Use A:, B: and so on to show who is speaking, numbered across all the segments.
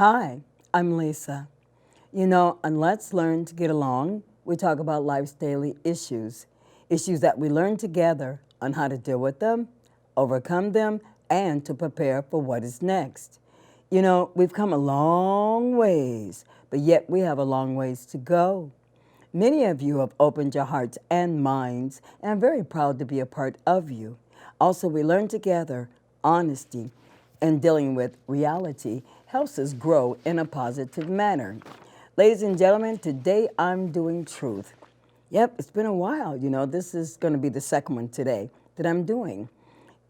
A: Hi, I'm Lisa. On Let's Learn to Get Along, we talk about life's daily issues that we learn together on how to deal with them, overcome them, and to prepare for what is next. We've come a long ways, but yet we have a long ways to go. Many of you have opened your hearts and minds, and I'm very proud to be a part of you. Also, we learn together honesty and dealing with reality helps us grow in a positive manner. Ladies and gentlemen, today I'm doing truth. Yep, it's been a while. This is going to be the second one today that I'm doing.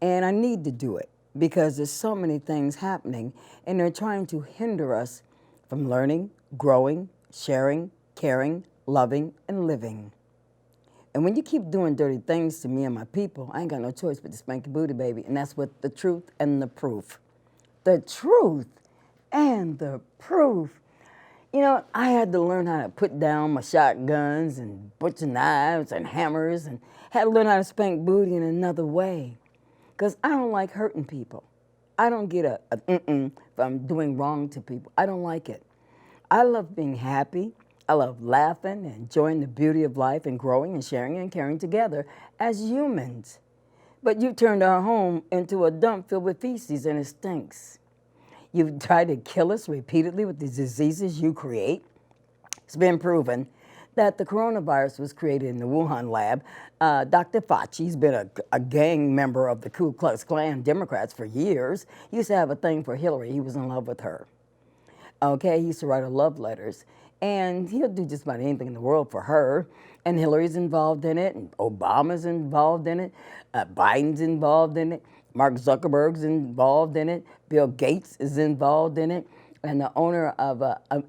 A: And I need to do it because there's so many things happening and they're trying to hinder us from learning, growing, sharing, caring, loving, and living. And when you keep doing dirty things to me and my people, I ain't got no choice but to spank your booty, baby. And that's what the truth and the proof. The truth and the proof. I had to learn how to put down my shotguns and butcher knives and hammers and had to learn how to spank booty in another way. Because I don't like hurting people. I don't get a if I'm doing wrong to people. I don't like it. I love being happy. I love laughing and enjoying the beauty of life and growing and sharing and caring together as humans. But you turned our home into a dump filled with feces and it stinks. You've tried to kill us repeatedly with the diseases you create. It's been proven that the coronavirus was created in the Wuhan lab. Dr. Fauci's been a gang member of the Ku Klux Klan Democrats for years. He used to have a thing for Hillary. He was in love with her. Okay, he used to write her love letters. And he'll do just about anything in the world for her. And Hillary's involved in it, and Obama's involved in it, Biden's involved in it, Mark Zuckerberg's involved in it, Bill Gates is involved in it, and the owner of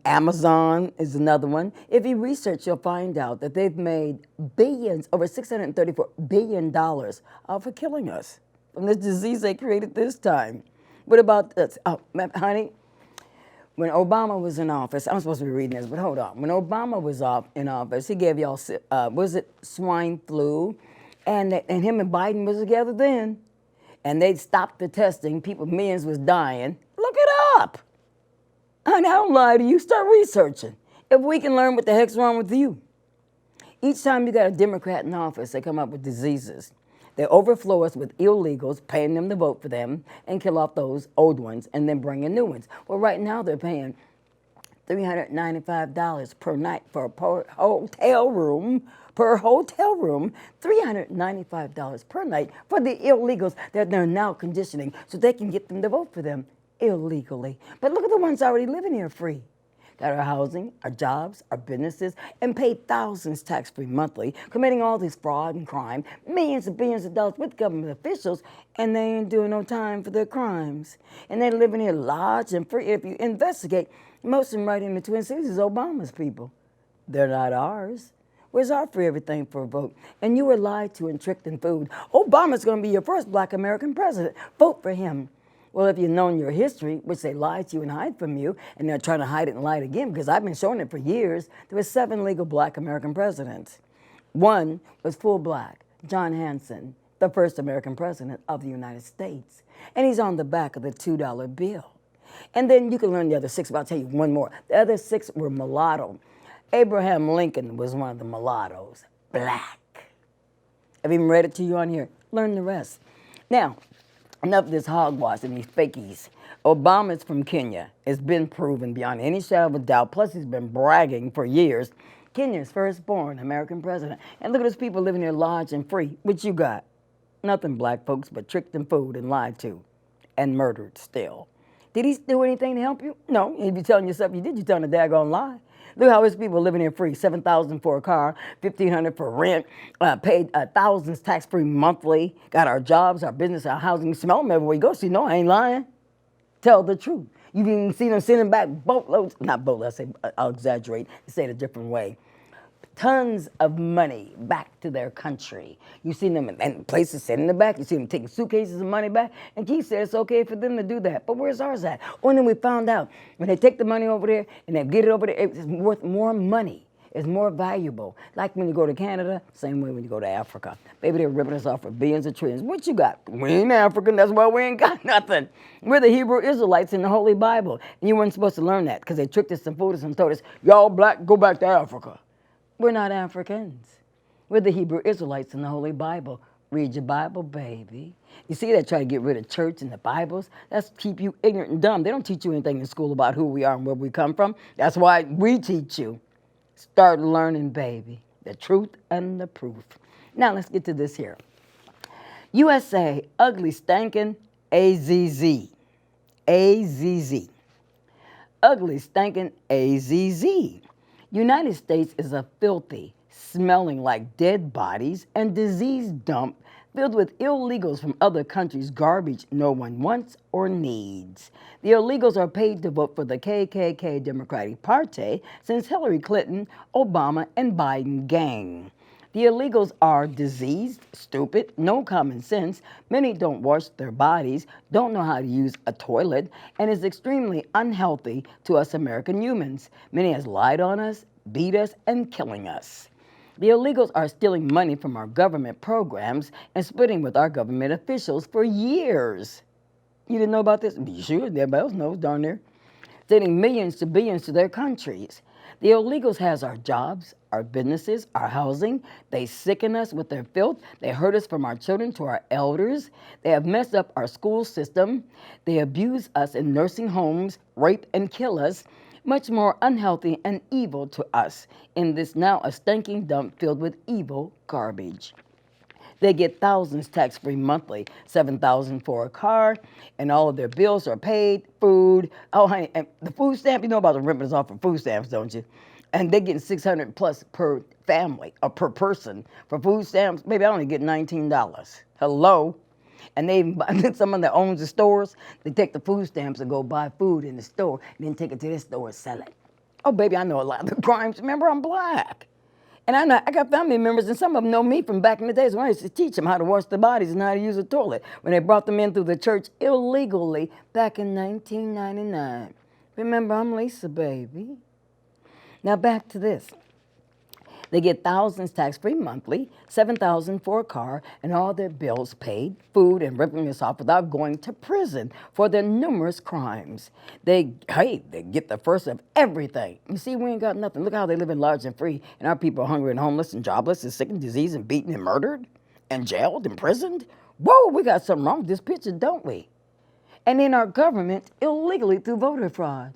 A: Amazon is another one. If you research, you'll find out that they've made billions, over $634 billion off of killing us from this disease they created this time. What about this? Oh, honey, when Obama was in office, I'm supposed to be reading this, but hold on. When Obama was in office, he gave y'all, was it swine flu? And him and Biden was together then. And they stopped the testing. People, millions was dying. Look it up. Honey, I don't lie to you. Start researching. If we can learn what the heck's wrong with you. Each time you got a Democrat in office, they come up with diseases. They overflow us with illegals, paying them to vote for them, and kill off those old ones, and then bring in new ones. Well, right now they're paying $395 per night for a hotel room, $395 per night for the illegals that they're now conditioning so they can get them to vote for them illegally. But look at the ones already living here free. Got our housing, our jobs, our businesses, and pay thousands tax-free monthly, committing all this fraud and crime, millions and billions of dollars with government officials, and they ain't doing no time for their crimes. And they're living here large and free. If you investigate, most of them right in the Twin Cities is Obama's people. They're not ours. Where's our free everything for a vote? And you were lied to and tricked and fooled. Obama's going to be your first black American president. Vote for him. Well, if you've known your history, which they lied to you and hide from you, and they're trying to hide it and lie again, because I've been showing it for years, there were 7 legal black American presidents. One was full black, John Hanson, the first American president of the United States. And he's on the back of the $2 bill. And then you can learn the other 6, but I'll tell you one more. The other 6 were mulatto. Abraham Lincoln was one of the mulattoes, black. I've even read it to you on here. Learn the rest. Now, enough of this hogwash and these fakies. Obama's from Kenya. It's been proven beyond any shadow of a doubt. Plus, he's been bragging for years. Kenya's firstborn American president. And look at those people living here large and free. What you got? Nothing, black folks, but tricked and fooled and lied to and murdered still. Did he do anything to help you? No. If you're telling yourself you did, you're telling a daggone lie. Look how his people living here free. $7,000 for a car, $1,500 for rent, paid thousands tax-free monthly, got our jobs, our business, our housing. You smell them everywhere you go, so you know I ain't lying. Tell the truth. You've even seen them sending back boatloads, not boatloads, I'll exaggerate, say it a different way. Tons of money back to their country. You see them in places sitting in the back. You see them taking suitcases of money back. And Keith said it's okay for them to do that. But where's ours at? Oh, and then we found out when they take the money over there and they get it over there, it's worth more money is more valuable. Like when you go to Canada, same way when you go to Africa. Baby, they're ripping us off for billions of trillions. What you got? We ain't African, that's why we ain't got nothing. We're the Hebrew Israelites in the Holy Bible. And you weren't supposed to learn that because they tricked us and fooled us and told us, y'all black, go back to Africa. We're not Africans. We're the Hebrew Israelites in the Holy Bible. Read your Bible, baby. You see, they try to get rid of church and the Bibles. That's keep you ignorant and dumb. They don't teach you anything in school about who we are and where we come from. That's why we teach you. Start learning, baby. The truth and the proof. Now, let's get to this here. USA, ugly, stinking, AZZ. AZZ. Ugly, stinking, AZZ. United States is a filthy, smelling like dead bodies and disease dump filled with illegals from other countries' garbage no one wants or needs. The illegals are paid to vote for the KKK Democratic Party since Hillary Clinton, Obama, and Biden gang. The illegals are diseased, stupid, no common sense, many don't wash their bodies, don't know how to use a toilet, and is extremely unhealthy to us American humans. Many has lied on us, beat us, and killing us. The illegals are stealing money from our government programs and splitting with our government officials for years. You didn't know about this? You should. Everybody else knows, darn near. Sending millions to billions to their countries. The illegals has our jobs, our businesses, our housing. They sicken us with their filth. They hurt us from our children to our elders. They have messed up our school system. They abuse us in nursing homes, rape and kill us. Much more unhealthy and evil to us in this now a stinking dump filled with evil garbage. They get thousands tax-free monthly, $7,000 for a car, and all of their bills are paid, food. Oh, honey, and the food stamp, you know about the ripping us off for food stamps, don't you? And they're getting $600 plus per family or per person for food stamps. Maybe I only get $19. Hello? And they, someone that owns the stores, they take the food stamps and go buy food in the store, and then take it to this store and sell it. Oh, baby, I know a lot of the crimes. Remember, I'm black. And I got family members, and some of them know me from back in the days when I used to teach them how to wash their bodies and how to use a toilet when they brought them in through the church illegally back in 1999. Remember, I'm Lisa, baby. Now back to this. They get thousands tax-free monthly, $7,000 for a car, and all their bills paid, food, and ripping us off without going to prison for their numerous crimes. They get the first of everything. You see, we ain't got nothing. Look how they live in large and free, and our people are hungry and homeless and jobless and sick and diseased and beaten and murdered and jailed, imprisoned. Whoa, we got something wrong with this picture, don't we? And in our government, illegally through voter fraud.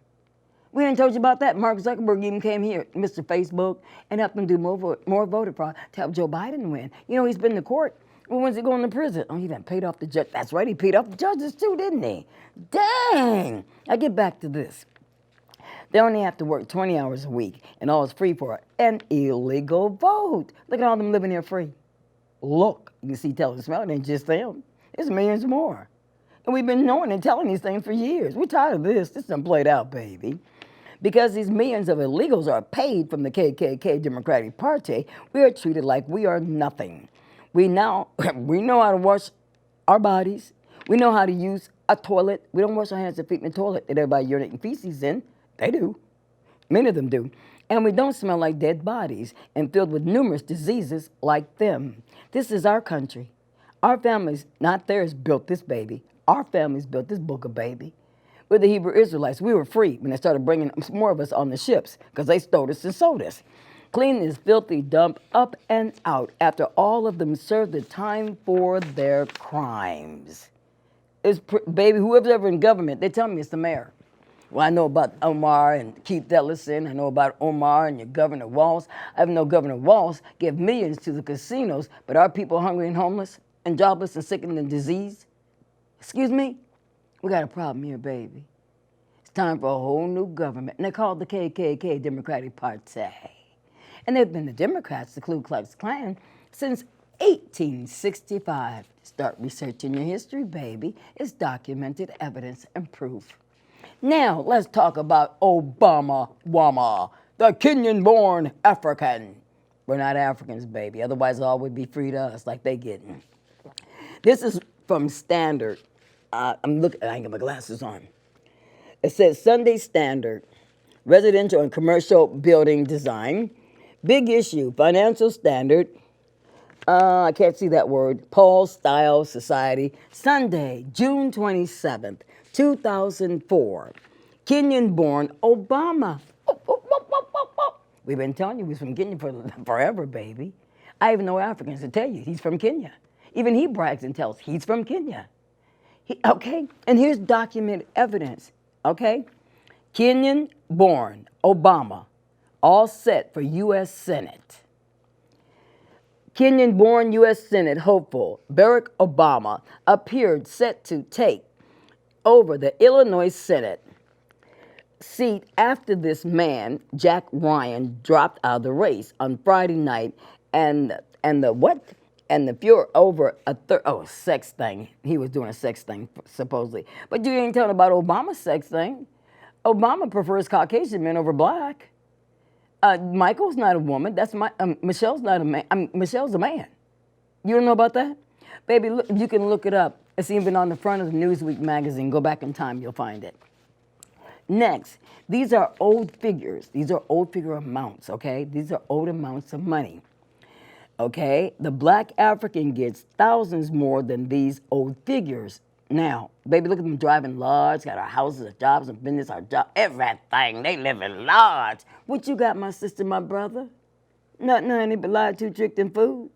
A: We ain't told you about that. Mark Zuckerberg even came here, Mr. Facebook, and helped them do more voter fraud to help Joe Biden win. You know, he's been to court. Well, when's he going to prison? Oh, he done paid off the judge. That's right, he paid off the judges too, didn't he? Dang! I get back to this. They only have to work 20 hours a week, and all is free for an illegal vote. Look at all them living here free. Look, you can see, tell, and smell, it ain't just them. There's millions more. And we've been knowing and telling these things for years. We're tired of this. This done played out, baby. Because these millions of illegals are paid from the KKK Democratic Party, we are treated like we are nothing. We know how to wash our bodies. We know how to use a toilet. We don't wash our hands and feet in the toilet that everybody urinating feces in. They do. Many of them do. And we don't smell like dead bodies and filled with numerous diseases like them. This is our country. Our families, not theirs, built this baby. Our families built this book of baby. We're the Hebrew Israelites. We were free when they started bringing more of us on the ships because they stole us and sold us. Clean this filthy dump up and out after all of them served the time for their crimes. Baby, whoever's ever in government, they tell me it's the mayor. Well, I know about Omar and Keith Ellison. I know about Omar and your Governor Walz. I even know Governor Walz give millions to the casinos, but our people hungry and homeless and jobless and sick and diseased? Excuse me? We got a problem here, baby. It's time for a whole new government. And they're called the KKK Democratic Party. And they've been the Democrats, the Ku Klux Klan, since 1865. Start researching your history, baby. It's documented evidence and proof. Now, let's talk about Obama Wama, the Kenyan-born African. We're not Africans, baby. Otherwise, all would be free to us like they getting. This is from Standard. I'm looking, I ain't got my glasses on. It says Sunday Standard, residential and commercial building design. Big issue, financial standard. I can't see that word. Paul Style Society, Sunday, June 27th, 2004. Kenyan-born Obama. We've been telling you he's from Kenya for forever, baby. I even know Africans to tell you he's from Kenya. Even he brags and tells he's from Kenya. Okay, and here's documented evidence, okay? Kenyan-born Obama, all set for U.S. Senate. Kenyan-born U.S. Senate hopeful Barack Obama appeared set to take over the Illinois Senate seat after this man, Jack Ryan, dropped out of the race on Friday night, and the furor over a sex thing. He was doing a sex thing supposedly, but you ain't telling about Obama's sex thing. Obama prefers Caucasian men over black. Michael's not a woman. That's Michelle's not a man. Michelle's a man. You don't know about that, baby? Look, you can look it up. It's even on the front of the Newsweek magazine. Go back in time, you'll find it. Next, these are old figures. These are old figure amounts, okay? These are old amounts of money, okay? The black African gets thousands more than these old figures. Now, baby, look at them driving large, got our houses, our jobs, and business, our job, everything. They live in large. What you got, my sister, my brother? Nothing, honey, but lied to, tricked, and food.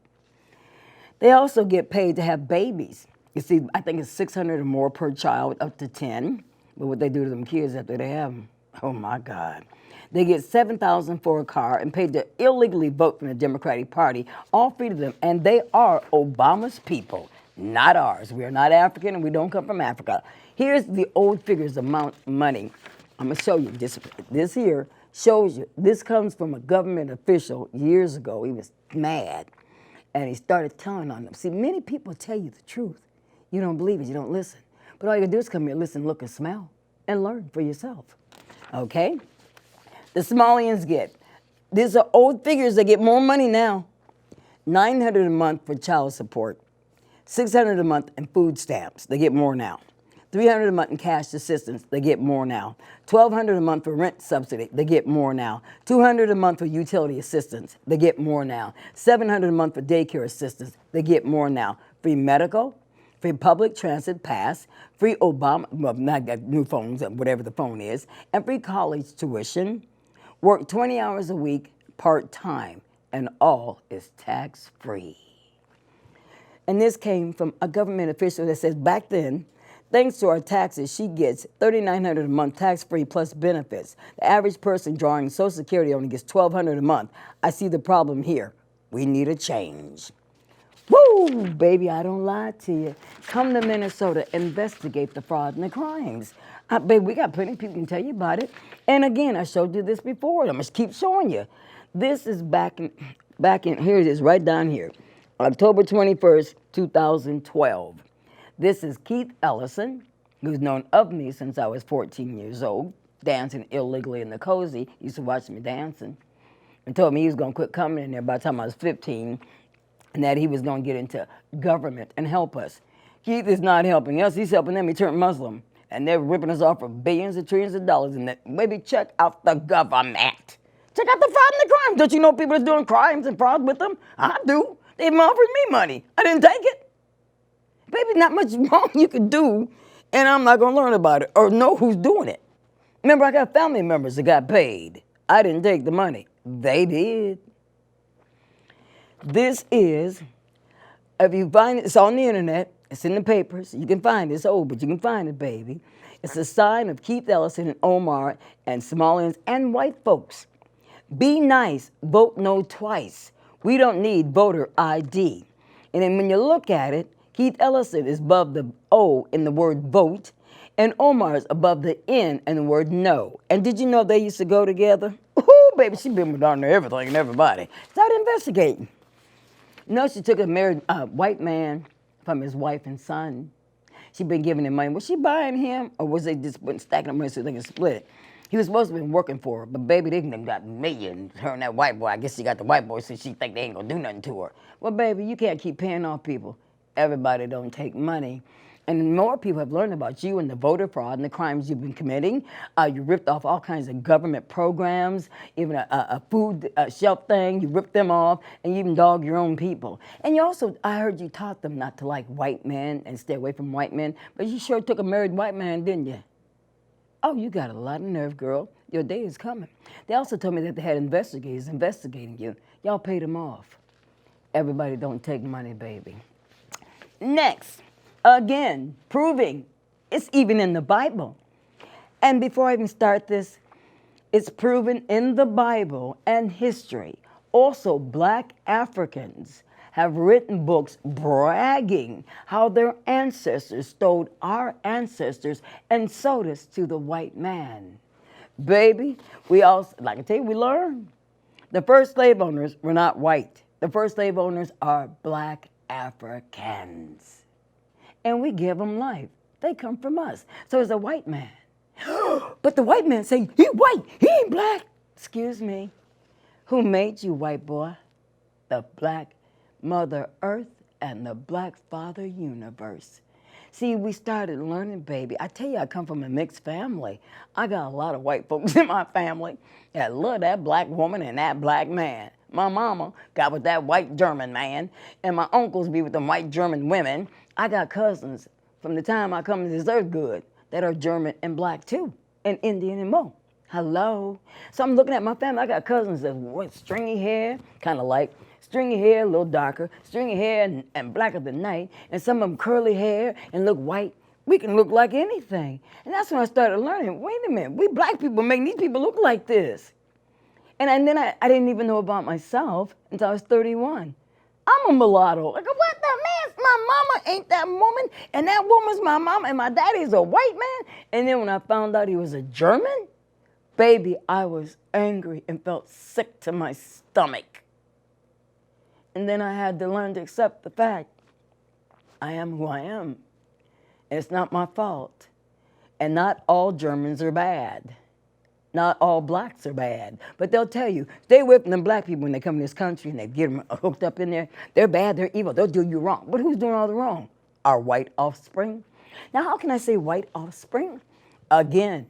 A: They also get paid to have babies. You see, I think it's $600 or more per child, up to 10. But what they do to them kids after they have them, oh my God. They get $7,000 for a car and paid to illegally vote for the Democratic Party, all free to them. And they are Obama's people, not ours. We are not African and we don't come from Africa. Here's the old figures amount of money. I'm gonna show you this here shows you. This comes from a government official years ago. He was mad and he started telling on them. See, many people tell you the truth. You don't believe it, you don't listen. But all you gotta do is come here, listen, look, and smell, and learn for yourself, okay? The Somalians get, these are old figures, they get more money now. $900 a month for child support, $600 a month in food stamps, they get more now. $300 a month in cash assistance, they get more now. $1,200 a month for rent subsidy, they get more now. $200 a month for utility assistance, they get more now. $700 a month for daycare assistance, they get more now. Free medical, free public transit pass, free Obama, well, not got new phones, whatever the phone is, and free college tuition. Work 20 hours a week, part-time, and all is tax-free. And this came from a government official that says back then, thanks to our taxes, she gets $3,900 a month tax-free plus benefits. The average person drawing Social Security only gets $1,200 a month. I see the problem here. We need a change. Woo, baby, I don't lie to you. Come to Minnesota, investigate the fraud and the crimes. Baby, we got plenty of people who can tell you about it. And again, I showed you this before. I'm going to keep showing you. This is back in, here it is, right down here. October 21st, 2012. This is Keith Ellison, who's known of me since I was 14 years old, dancing illegally in the cozy. He used to watch me dancing and told me he was going to quit coming in there by the time I was 15. And that he was going to get into government and help us. Keith is not helping us. He's helping them. He turned Muslim. And they're ripping us off for billions and trillions of dollars. And that, maybe check out the government. Check out the fraud and the crime. Don't you know people are doing crimes and fraud with them? I do. They even offered me money. I didn't take it. Baby, not much wrong you can do, and I'm not going to learn about it or know who's doing it. Remember, I got family members that got paid. I didn't take the money. They did. This is, if you find it, it's on the internet, it's in the papers, you can find it, it's old, but you can find it, baby. It's a sign of Keith Ellison and Omar and Somalians and white folks. Be nice, vote no twice. We don't need voter ID. And then when you look at it, Keith Ellison is above the O in the word vote, and Omar is above the N in the word no. And did you know they used to go together? Ooh, baby, she been with darn near everything and everybody. Start investigating. No, she took a married white man from his wife and son. She'd been giving him money. Was she buying him, or was they just stacking up money so they could split it? He was supposed to have been working for her, but baby, they got millions. Her and that white boy, I guess she got the white boy since she think they ain't gonna do nothing to her. Well, baby, you can't keep paying off people. Everybody don't take money. And more people have learned about you and the voter fraud and the crimes you've been committing. You ripped off all kinds of government programs, even a food shelf thing. You ripped them off, and you even dogged your own people. And you also, I heard you taught them not to like white men and stay away from white men, but you sure took a married white man, didn't you? Oh, you got a lot of nerve, girl. Your day is coming. They also told me that they had investigators investigating you. Y'all paid them off. Everybody don't take money, baby. Next, again, proving it's even in the Bible. And before I even start this, it's proven in the Bible and history. Also, black Africans have written books bragging how their ancestors stole our ancestors and sold us to the white man. Baby, we also, like I tell you, we learn. The first slave owners were not white. The first slave owners are black Africans. And we give them life. They come from us. So it's a white man. But the white man saying, he white, he ain't black. Excuse me. Who made you, white boy? The black Mother Earth and the black Father Universe. See, we started learning, baby. I tell you, I come from a mixed family. I got a lot of white folks in my family that love that black woman and that black man. My mama got with that white German man, and my uncles be with them white German women. I got cousins from the time I come to this earth good that are German and black too, and Indian and Mo. Hello. So I'm looking at my family. I got cousins that with stringy hair, kind of like stringy hair, a little darker, stringy hair and blacker than night, and some of them curly hair and look white. We can look like anything. And that's when I started learning, wait a minute, we black people make these people look like this. And then I didn't even know about myself until I was 31. I'm a mulatto. I go, what the man? My mama ain't that woman, and that woman's my mama, and my daddy's a white man. And then when I found out he was a German, baby, I was angry and felt sick to my stomach. And then I had to learn to accept the fact I am who I am. And it's not my fault. And not all Germans are bad. Not all blacks are bad. But they'll tell you, stay away from them black people when they come to this country and they get them hooked up in there. They're bad, they're evil, they'll do you wrong. But who's doing all the wrong? Our white offspring. Now, how can I say white offspring? Again,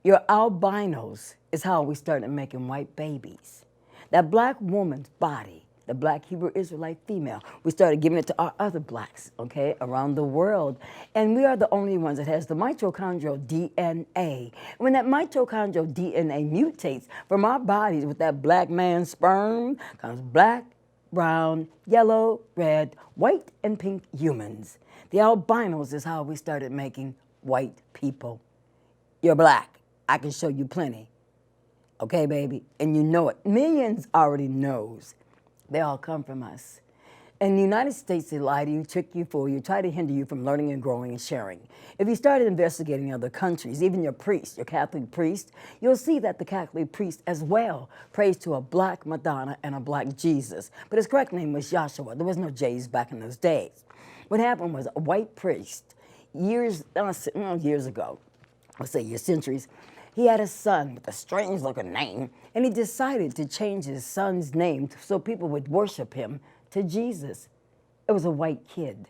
A: your albinos is how we started making white babies. That black woman's body, the black Hebrew Israelite female, we started giving it to our other blacks, okay, around the world. And we are the only ones that has the mitochondrial DNA. When that mitochondrial DNA mutates from our bodies with that black man's sperm, comes black, brown, yellow, red, white, and pink humans. The albinos is how we started making white people. You're black. I can show you plenty. Okay, baby? And you know it. Millions already knows. They all come from us. In the United States, they lie to you, trick you, fool you, try to hinder you from learning and growing and sharing. If you started investigating other countries, even your priest, your Catholic priest, you'll see that the Catholic priest as well prays to a black Madonna and a black Jesus. But his correct name was Joshua. There was no J's back in those days. What happened was a white priest, years ago, let's say years, centuries, he had a son with a strange looking name, and he decided to change his son's name so people would worship him to Jesus. It was a white kid.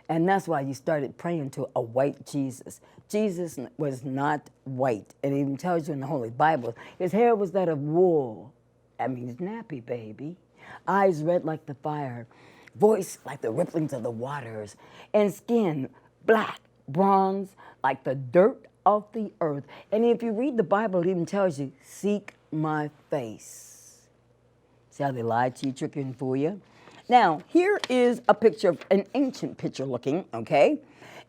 A: And that's why you started praying to a white Jesus. Jesus was not white. And it even tells you in the Holy Bible, his hair was that of wool. That means nappy, baby. Eyes red like the fire. Voice like the ripplings of the waters. And skin black, bronze, like the dirt of the earth. And if you read the Bible, it even tells you, seek my face. See how they lied to you, trick you, and fool you? Now, here is a picture, of an ancient picture looking, okay?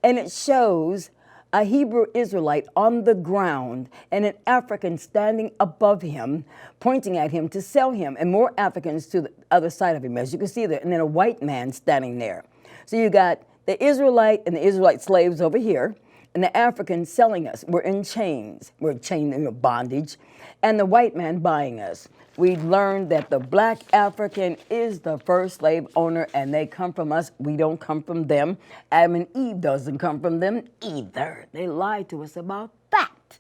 A: And it shows a Hebrew Israelite on the ground and an African standing above him, pointing at him to sell him, and more Africans to the other side of him, as you can see there, and then a white man standing there. So you got the Israelite and the Israelite slaves over here, and the Africans selling us. We're in chains. We're chained in bondage. And the white man buying us. We learned that the black African is the first slave owner, and they come from us. We don't come from them. Adam and Eve doesn't come from them either. They lied to us about that.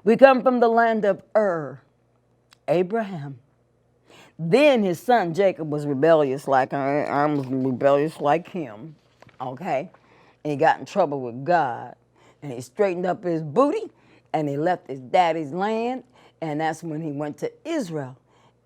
A: We come from the land of Abraham. Then his son Jacob was rebellious like I'm rebellious like him. Okay? and he got in trouble with God. And he straightened up his booty, and he left his daddy's land, and that's when he went to Israel.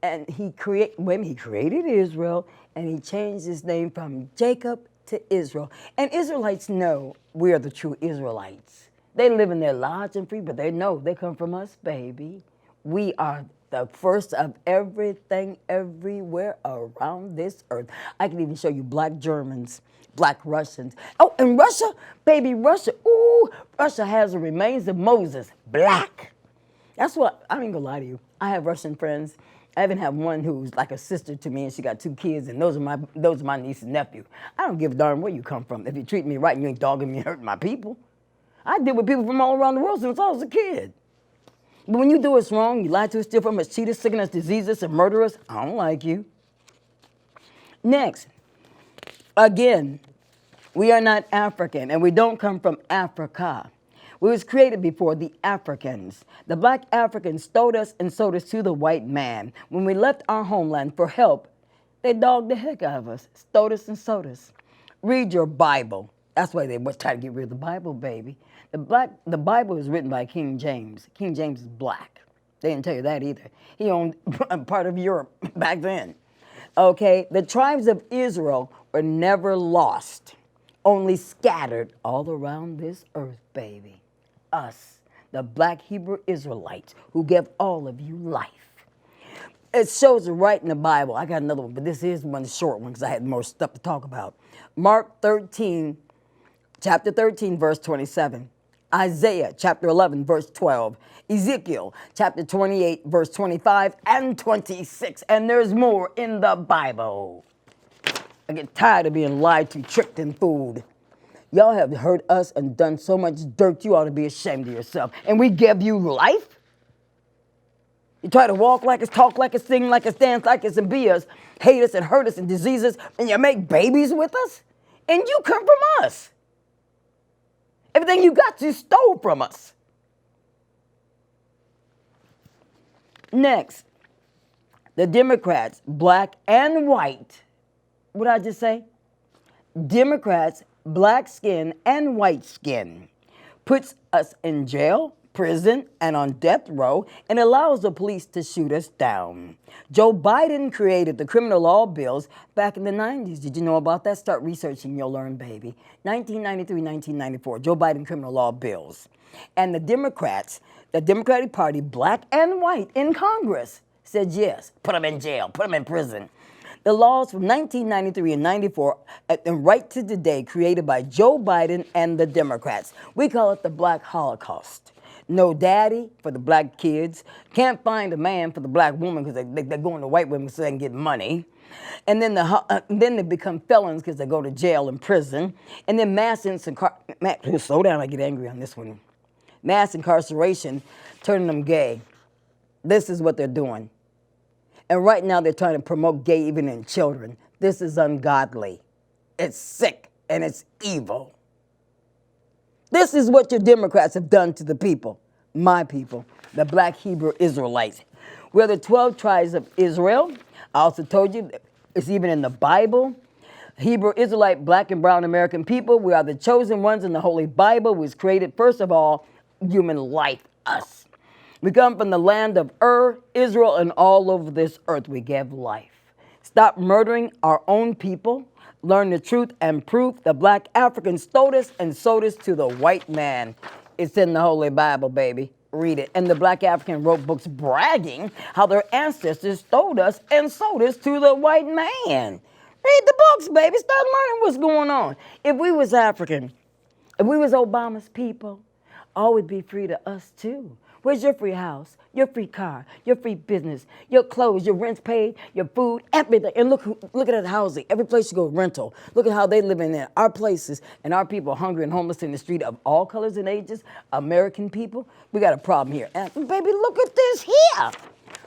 A: And he created Israel, and he changed his name from Jacob to Israel. And Israelites know we are the true Israelites. They live in their lodge and free, but they know they come from us, baby. We are the first of everything everywhere around this earth. I can even show you black Germans, black Russians. Oh, and Russia, baby, Russia. Ooh, Russia has the remains of Moses, black. That's what, I ain't gonna lie to you. I have Russian friends. I even have one who's like a sister to me, and she got 2 kids, and those are my niece and nephew. I don't give a darn where you come from. If you treat me right and you ain't dogging me and hurting my people. I deal with people from all around the world since I was a kid. But when you do us wrong, you lie to us, steal from us, cheat us, sicken us, disease us, and murder us, I don't like you. Next, again, we are not African, and we don't come from Africa. We was created before the Africans. The black Africans stole us and sold us to the white man. When we left our homeland for help, they dogged the heck out of us, stole us and sold us. Read your Bible. That's why they was trying to get rid of the Bible, baby. The Bible is written by King James. King James is black. They didn't tell you that either. He owned part of Europe back then. Okay, the tribes of Israel were never lost, only scattered all around this earth, baby. Us, the black Hebrew Israelites, who gave all of you life. It shows it right in the Bible. I got another one, but this is one short one because I had more stuff to talk about. Mark 13, chapter 13, verse 27. Isaiah chapter 11, verse 12. Ezekiel chapter 28, verse 25 and 26. And there's more in the Bible. I get tired of being lied to, tricked, and fooled. Y'all have hurt us and done so much dirt, you ought to be ashamed of yourself. And we give you life? You try to walk like us, talk like us, sing like us, dance like us, and be us, hate us and hurt us and disease us, and you make babies with us? And you come from us. Everything you got, you stole from us. Next, the Democrats, black and white. What did I just say? Democrats, black skin and white skin, puts us in jail, prison, and on death row, and allows the police to shoot us down. Joe Biden created the criminal law bills back in the 90s. Did you know about that? Start researching, you'll learn, baby. 1993, 1994, Joe Biden criminal law bills. And the Democrats, the Democratic Party, black and white in Congress, said yes, put them in jail, put them in prison. The laws from 1993 and 94 and right to today created by Joe Biden and the Democrats. We call it the Black Holocaust. No daddy for the black kids. Can't find a man for the black woman because they're going to white women so they can get money. And then they become felons because they go to jail and prison. And then slow down, I get angry on this one. Mass incarceration, turning them gay. This is what they're doing. And right now they're trying to promote gay even in children. This is ungodly. It's sick and it's evil. This is what your Democrats have done to the people, my people, the black Hebrew Israelites. We're the 12 tribes of Israel. I also told you it's even in the Bible. Hebrew Israelite, black and brown American people. We are the chosen ones in the Holy Bible, which created, first of all, human life, us. We come from the land of Israel, and all over this earth we give life. Stop murdering our own people. Learn the truth and proof. The black Africans stole us and sold us to the white man. It's in the Holy Bible, baby. Read it. And the black African wrote books bragging how their ancestors stole us and sold us to the white man. Read the books, baby. Start learning what's going on. If we was African, if we was Obama's people, all would be free to us too. Where's your free house, your free car, your free business, your clothes, your rent's paid, your food, everything? And look at the housing. Every place you go, rental. Look at how they live in there. Our places and our people hungry and homeless in the street of all colors and ages, American people, we got a problem here. And baby, look at this here.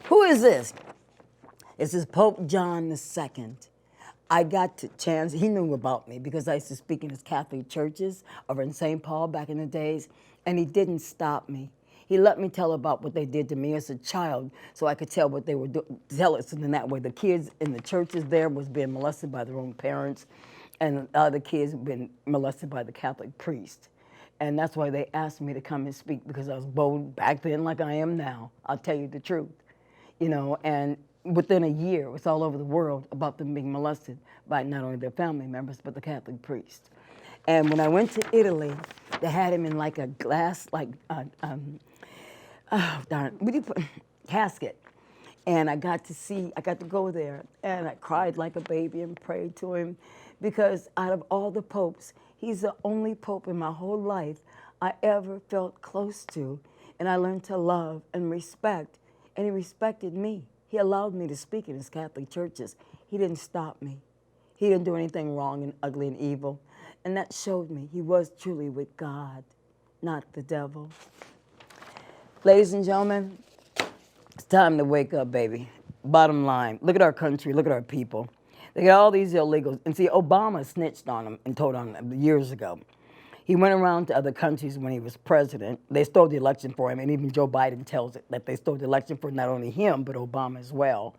A: Who is this? This is Pope John II. I got the chance, he knew about me because I used to speak in his Catholic churches over in St. Paul back in the days, and he didn't stop me. He let me tell about what they did to me as a child so I could tell what they were doing, tell it in that way. The kids in the churches there was being molested by their own parents. and other kids have been molested by the Catholic priest. And that's why they asked me to come and speak, because I was bold back then like I am now. I'll tell you the truth. You know, and within a year, it was all over the world about them being molested by not only their family members, but the Catholic priest. And when I went to Italy, they had him in like a glass, like, oh, darn, what do you put, casket. And I got to go there, and I cried like a baby and prayed to him, because out of all the popes, he's the only pope in my whole life I ever felt close to, and I learned to love and respect, and he respected me. He allowed me to speak in his Catholic churches. He didn't stop me. He didn't do anything wrong and ugly and evil, and that showed me he was truly with God, not the devil. Ladies and gentlemen, it's time to wake up, baby. Bottom line, look at our country, look at our people. They got all these illegals. And see, Obama snitched on them and told on them years ago. He went around to other countries when he was president. They stole the election for him, and even Joe Biden tells it that they stole the election for not only him, but Obama as well.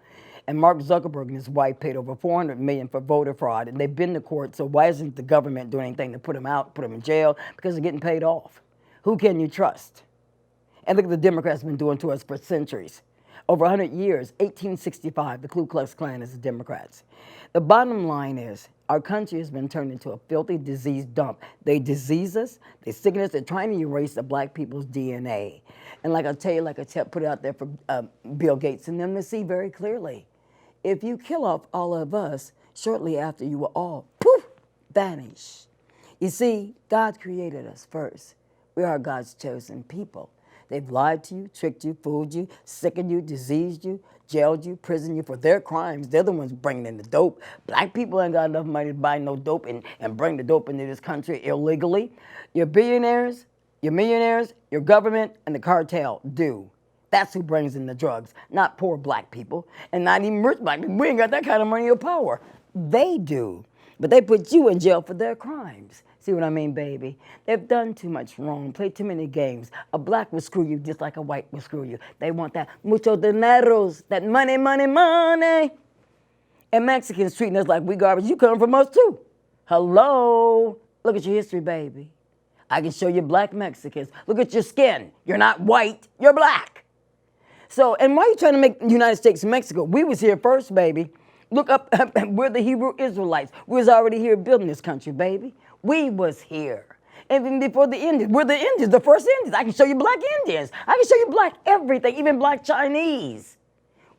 A: And Mark Zuckerberg and his wife paid over $400 million for voter fraud, and they've been to court, so why isn't the government doing anything to put them out, put them in jail? Because they're getting paid off. Who can you trust? And look at the Democrats have been doing to us for centuries. Over 100 years, 1865, the Ku Klux Klan is the Democrats. The bottom line is, our country has been turned into a filthy disease dump. They disease us, they sicken us, they're trying to erase the black people's DNA. And like I tell you, like I put it out there for Bill Gates and them to see very clearly, if you kill off all of us, shortly after you will all, poof, vanish. You see, God created us first. We are God's chosen people. They've lied to you, tricked you, fooled you, sickened you, diseased you, jailed you, prisoned you for their crimes. They're the ones bringing in the dope. Black people ain't got enough money to buy no dope and bring the dope into this country illegally. Your billionaires, your millionaires, your government, and the cartel do. That's who brings in the drugs, not poor black people, and not even rich black people. We ain't got that kind of money or power. They do. But they put you in jail for their crimes. See what I mean, baby? They've done too much wrong, played too many games. A black will screw you just like a white will screw you. They want that mucho dineros, that money, money, money. And Mexicans treating us like we garbage. You come from us too. Hello? Look at your history, baby. I can show you black Mexicans. Look at your skin. You're not white, you're black. So, and why are you trying to make the United States and Mexico? We was here first, baby. Look up, we're the Hebrew Israelites. We was already here building this country, baby. We was here. Even before the Indians. We're the Indians, the first Indians. I can show you black Indians. I can show you black everything, even black Chinese.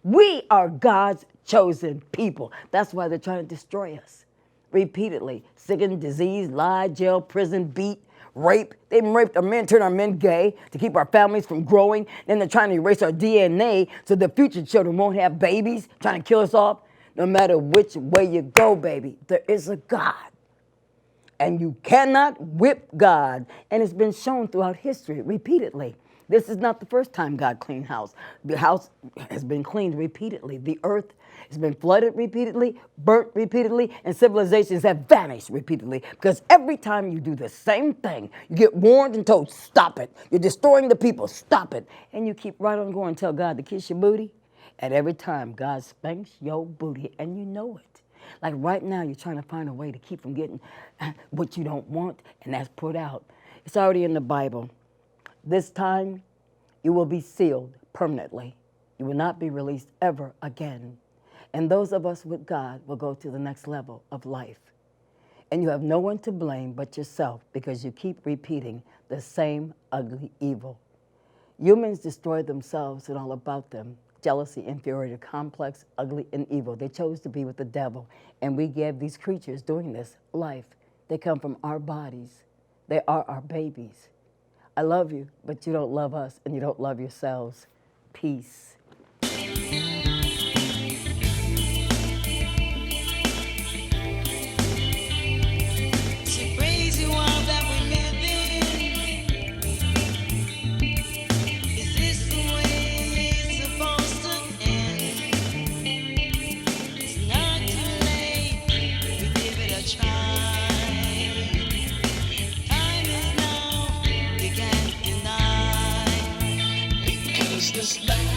A: We are God's chosen people. That's why they're trying to destroy us. Repeatedly. Sicken, disease, lie, jail, prison, beat, rape. They've raped our men, turned our men gay to keep our families from growing. Then they're trying to erase our DNA so the future children won't have babies, trying to kill us off. No matter which way you go, baby, there is a God. And you cannot whip God. And it's been shown throughout history repeatedly. This is not the first time God cleaned house. The house has been cleaned repeatedly. The earth has been flooded repeatedly, burnt repeatedly, and civilizations have vanished repeatedly. Because every time you do the same thing, you get warned and told, stop it. You're destroying the people, stop it. And you keep right on going and tell God to kiss your booty. And every time God spanks your booty, and you know it. Like right now, you're trying to find a way to keep from getting what you don't want, and that's put out. It's already in the Bible. This time, you will be sealed permanently. You will not be released ever again. And those of us with God will go to the next level of life. And you have no one to blame but yourself because you keep repeating the same ugly evil. Humans destroy themselves and all about them. Jealousy, inferiority, complex, ugly, and evil. They chose to be with the devil, and we gave these creatures doing this life. They come from our bodies. They are our babies. I love you, but you don't love us, and you don't love yourselves. Peace.
B: This land